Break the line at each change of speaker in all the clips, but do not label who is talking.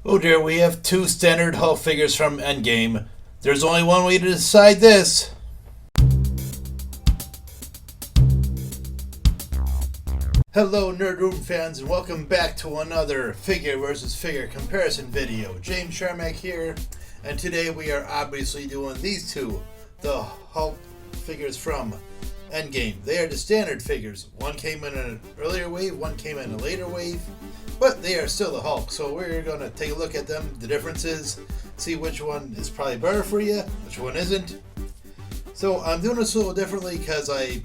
Oh dear, we have two standard Hulk figures from Endgame. There's only one way to decide this. Hello Nerd Room fans and welcome back to another figure versus figure comparison video. James Sharmack here, and today we are obviously doing these two, the Hulk figures from Endgame. They are the standard figures. One came in an earlier wave, one came in a later wave, but they are still the Hulk. So we're going to take a look at them, the differences, see which one is probably better for you, which one isn't. So I'm doing this a little differently because I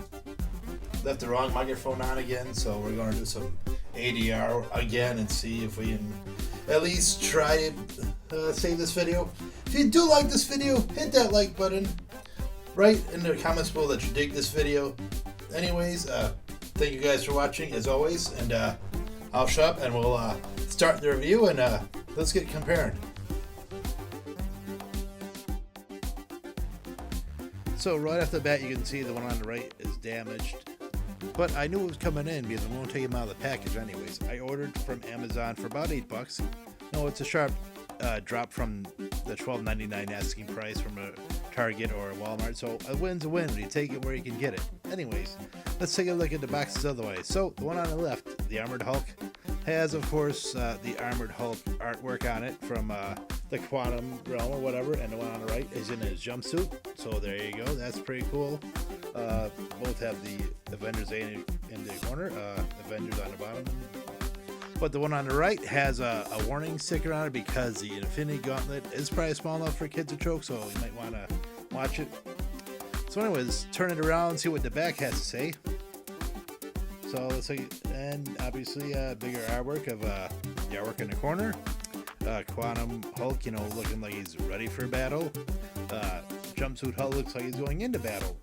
left the wrong microphone on again, so we're going to do some ADR again and see if we can at least try to save this video. If you do like this video, hit that like button. Write in the comments below that you dig this video. Anyways, thank you guys for watching as always, and I'll shut up and we'll start the review and let's get comparing. So right off the bat you can see the one on the right is damaged, but I knew it was coming in because I'm going to take them out of the package anyways. I ordered from Amazon for about $8. No, it's a sharp drop from the $12.99 asking price from a Target or a Walmart, so a win's a win. You take it where you can get it. Anyways, let's take a look at the boxes otherwise. So the one on the left, the Armored Hulk, has of course the Armored Hulk artwork on it from the Quantum Realm or whatever, and the one on the right is in his jumpsuit. So there you go, that's pretty cool. Both have the Avengers in the corner, Avengers on the bottom. But the one on the right has a warning sticker on it because the Infinity Gauntlet is probably small enough for kids to choke, so you might want to watch it. So anyways, turn it around and see what the back has to say. So let's see, and obviously bigger artwork of the artwork in the corner. Quantum Hulk, you know, looking like he's ready for battle. Jumpsuit Hulk looks like he's going into battle.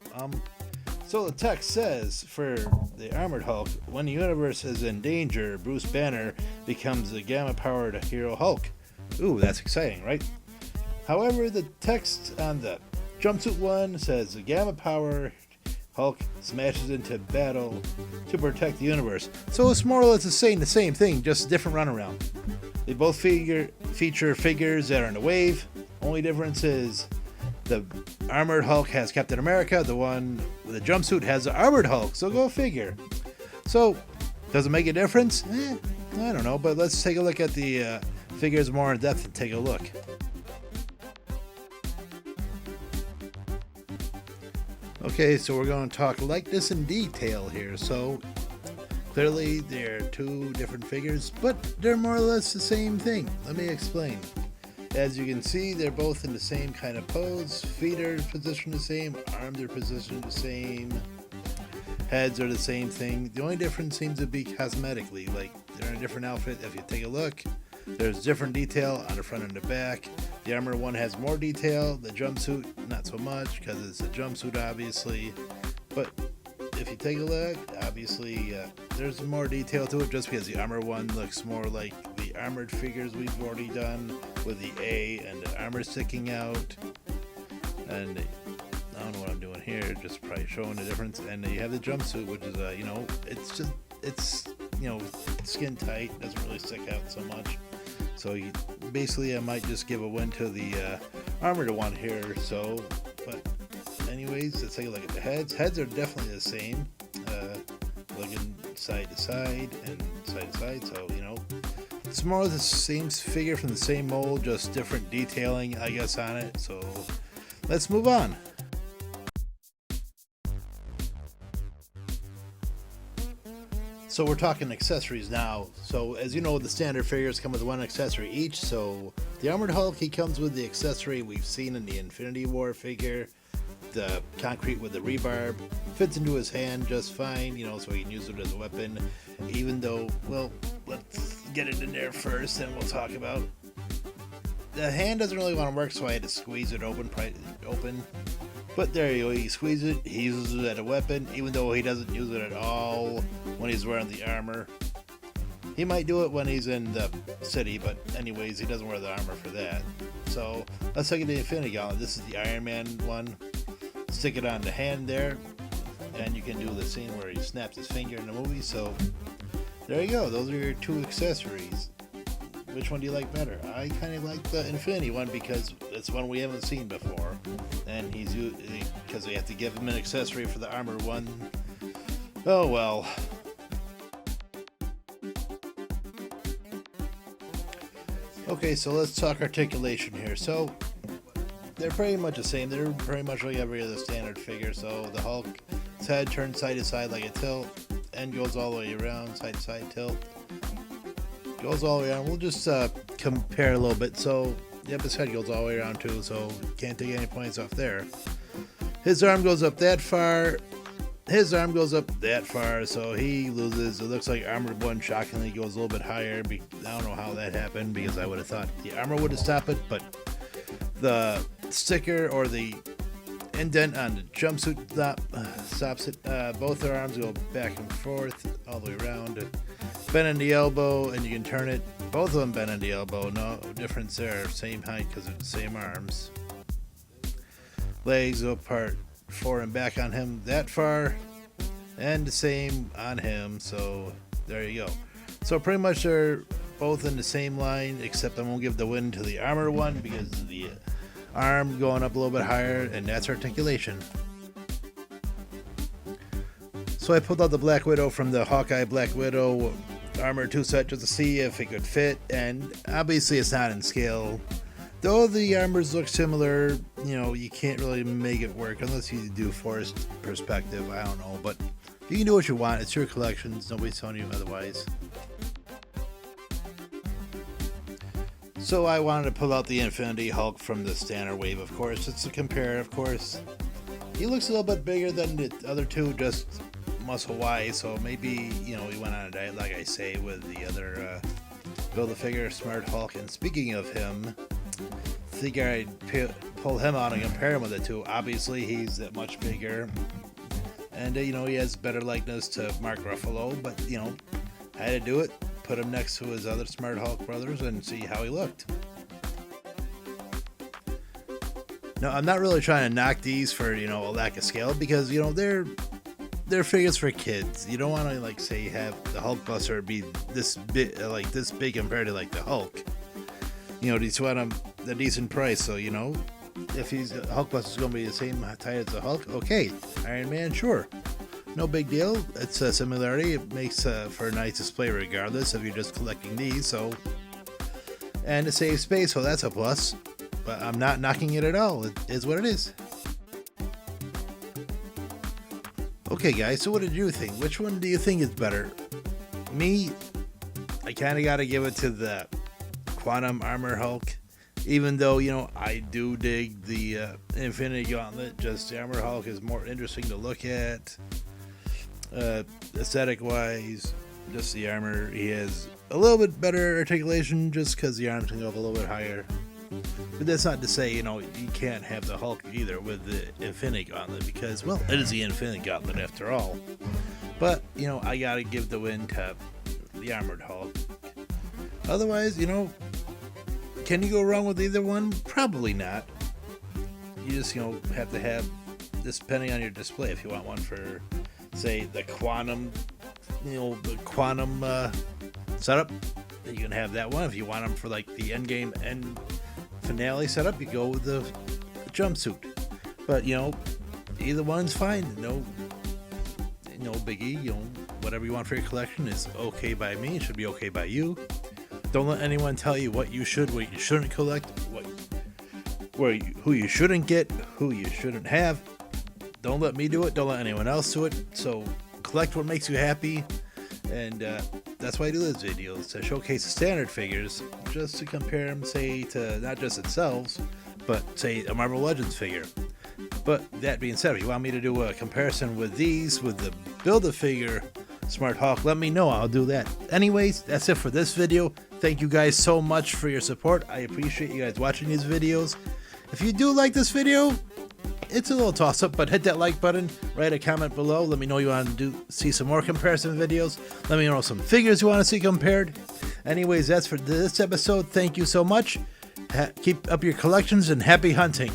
So the text says, for the Armored Hulk, when the universe is in danger, Bruce Banner becomes the gamma-powered hero Hulk. Ooh, that's exciting, right? However, the text on the jumpsuit one says the gamma-powered Hulk smashes into battle to protect the universe. So it's more or less the same thing, just different runaround. They both feature figures that are in the wave. Only difference is the Armored Hulk has Captain America, the one with the jumpsuit has the Armored Hulk, so go figure. So, does it make a difference? I don't know, but let's take a look at the figures more in depth and take a look. Okay, so we're going to talk likeness in detail here. So, clearly they're two different figures, but they're more or less the same thing. Let me explain. As you can see, they're both in the same kind of pose. Feet are positioned the same, arms are positioned the same, heads are the same thing. The only difference seems to be cosmetically, like they're in a different outfit. If you take a look, there's different detail on the front and the back. The armor one has more detail, the jumpsuit not so much because it's a jumpsuit obviously, but if you take a look, obviously there's more detail to it just because the armor one looks more like the armored figures we've already done with the A and the armor sticking out. And I don't know what I'm doing here, just probably showing the difference. And you have the jumpsuit, which is you know, it's you know, skin tight, doesn't really stick out so much. So basically I might just give a win to the armored one here. So, but anyways, let's take a look at the heads. Heads are definitely the same, looking side to side and side to side, so you know, it's more of the same figure from the same mold, just different detailing I guess on it. So let's move on. So we're talking accessories now. So as you know, the standard figures come with one accessory each. So the Armored Hulk, he comes with the accessory we've seen in the Infinity War figure. The concrete with the rebarb fits into his hand just fine, you know, so he can use it as a weapon. Even though, well, let's get it in there first and we'll talk about. The hand doesn't really want to work, so I had to squeeze it open. But there you go, he squeezes it, he uses it as a weapon, even though he doesn't use it at all when he's wearing the armor. He might do it when he's in the city, but anyways, he doesn't wear the armor for that. So let's take it to the Infinity Gauntlet. This is the Iron Man one. Stick it on the hand there, and you can do the scene where he snaps his finger in the movie. So there you go, those are your two accessories. which one do you like better? I kind of like the Infinity one because it's one we haven't seen before, and because we have to give him an accessory for the armor one. Oh well. Okay, so let's talk articulation here. So they're pretty much the same. They're pretty much like every other standard figure. So the Hulk's head turns side to side like a tilt, and goes all the way around, side to side tilt. Goes all the way around. We'll just compare a little bit. So, yep, his head goes all the way around too, so can't take any points off there. His arm goes up that far. His arm goes up that far, so he loses. It looks like Armored One shockingly goes a little bit higher. I don't know how that happened, because I would have thought the armor would have stopped it, but the sticker or the indent on the jumpsuit stops it. Both their arms go back and forth all the way around. Bend in the elbow, and you can turn it. Both of them bend in the elbow. No difference there. Same height because they're the same arms. Legs go apart forward and back on him that far, and the same on him. So there you go. So pretty much they're both in the same line, except I won't give the win to the armor one because of the arm going up a little bit higher, and that's articulation. So I pulled out the Black Widow from the Hawkeye Black Widow Armor 2 set just to see if it could fit, and obviously it's not in scale. Though the armors look similar, you know, you can't really make it work unless you do forced perspective. I don't know, but you can do what you want. It's your collections. Nobody's telling you otherwise. So I wanted to pull out the Infinity Hulk from the standard wave, of course, just to compare, of course. He looks a little bit bigger than the other two, just muscle-wise, so maybe, you know, he went on a diet, like I say, with the other Build-A-Figure Smart Hulk. And speaking of him, I think I'd pull him out and compare him with the two. Obviously, he's that much bigger, and, you know, he has better likeness to Mark Ruffalo, but, you know, I had to do it. Put him next to his other Smart Hulk brothers and see how he looked. Now, I'm not really trying to knock these for, you know, a lack of scale, because, you know, they're figures for kids. You don't want to, like, say, have the Hulk Buster be this big, like this big compared to, like, the Hulk. You know, these want them a decent price. So, you know, if he's Hulk Buster's going to be the same height as the Hulk, okay. Iron Man, sure. No big deal. It's a similarity. It makes for a nice display regardless if you're just collecting these. So, and it saves space, so that's a plus. But I'm not knocking it at all. It is what it is. Okay, guys, so what did you think? Which one do you think is better? Me, I kind of got to give it to the Quantum Armor Hulk. Even though, you know, I do dig the Infinity Gauntlet, just the Armor Hulk is more interesting to look at. Aesthetic-wise, just the armor, he has a little bit better articulation just because the arms can go up a little bit higher. But that's not to say, you know, you can't have the Hulk either with the Infinity Gauntlet, because, well, it is the Infinity Gauntlet after all. But, you know, I gotta give the win to the Armored Hulk. Otherwise, you know, can you go wrong with either one? Probably not. You just, you know, have to have this depending on your display. If you want one for, say, the Quantum, you know, the Quantum setup, you can have that one. If you want them for, like, the Endgame and finale setup, you go with the jumpsuit. But, you know, either one's fine. No biggie. You know, whatever you want for your collection is okay by me. It should be okay by you. Don't let anyone tell you what you should, what you shouldn't collect, who you shouldn't get, who you shouldn't have. Don't let me do it. Don't let anyone else do it. So collect what makes you happy, and that's why I do this video, is to showcase the standard figures, just to compare them, say, to not just themselves, but say a Marvel Legends figure. But that being said, if you want me to do a comparison with these, with the Build-A-Figure Smart Hulk, let me know. I'll do that. Anyways, that's it for this video. Thank you guys so much for your support. I appreciate you guys watching these videos. If you do like this video, it's a little toss-up, but hit that like button, write a comment below. Let me know you want to see some more comparison videos. Let me know some figures you want to see compared. Anyways, that's for this episode. Thank you so much. Keep up your collections and happy hunting.